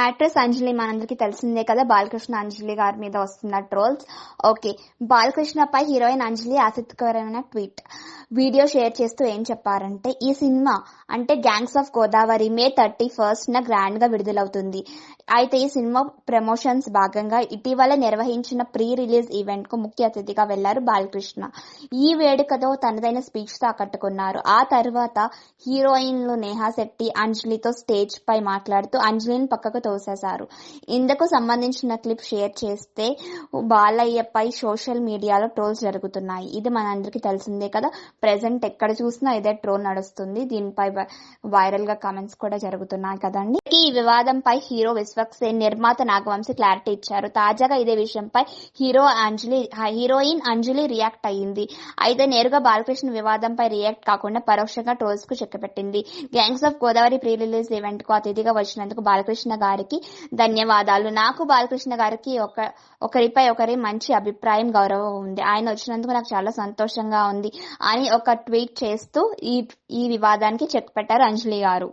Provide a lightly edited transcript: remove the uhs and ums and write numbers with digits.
Actress అంజలి మనందరికి తెలిసిందే కదా, బాలకృష్ణ అంజలి గారి మీద వస్తున్న ట్రోల్స్. ఓకే, బాలకృష్ణపై హీరోయిన్ అంజలి ఆసక్తికరమైన వీడియో షేర్ చేస్తూ ఏం చెప్పారంటే, ఈ సినిమా అంటే గ్యాంగ్స్ ఆఫ్ గోదావరి మే 31న గ్రాండ్ గా విడుదలవుతుంది. అయితే ఈ సినిమా ప్రమోషన్స్ భాగంగా ఇటీవల నిర్వహించిన ప్రీ రిలీజ్ ఈవెంట్ కు ముఖ్య అతిథిగా వెళ్లారు బాలకృష్ణ. ఈ వేడుకతో తనదైన స్పీచ్ తో ఆకట్టుకున్నారు. ఆ తర్వాత హీరోయిన్లు నేహా శెట్టి అంజలితో స్టేజ్ పై మాట్లాడుతూ అంజలిని పక్కకు తోసేశారు. ఇందుకు సంబంధించిన క్లిప్ షేర్ చేస్తే బాలయ్యపై సోషల్ మీడియాలో ట్రోల్స్ జరుగుతున్నాయి. ఇది మనందరికీ తెలిసిందే కదా, ప్రెసెంట్ ఎక్కడ చూసినా ఇదే ట్రోల్ నడుస్తుంది. దీనిపై వైరల్ గా కామెంట్స్ కూడా జరుగుతున్నాయి కదండి. ఈ వివాదంపై హీరో విశ్వక్సేన్, నిర్మాత నాగవంశి క్లారిటీ ఇచ్చారు. తాజాగా ఇదే విషయంపై హీరోయిన్ అంజలి రియాక్ట్ అయ్యింది. అయితే నేరుగా బాలకృష్ణ వివాదంపై రియాక్ట్ కాకుండా పరోక్షంగా ట్రోల్స్ కు చెక్కపెట్టింది. Gangs of Godavari pre release event కు అతిథిగా వచ్చినందుకు బాలకృష్ణ గారికి ధన్యవాదాలు. నాకు బాలకృష్ణ గారికి ఒకరిపై ఒకరి మంచి అభిప్రాయం, గౌరవం ఉంది. ఆయన వచ్చినందుకు నాకు చాలా సంతోషంగా ఉంది అని ఒక ట్వీట్ చేస్తూ ఈ వివాదానికి చెక్ పెట్టారు అంజలి గారు.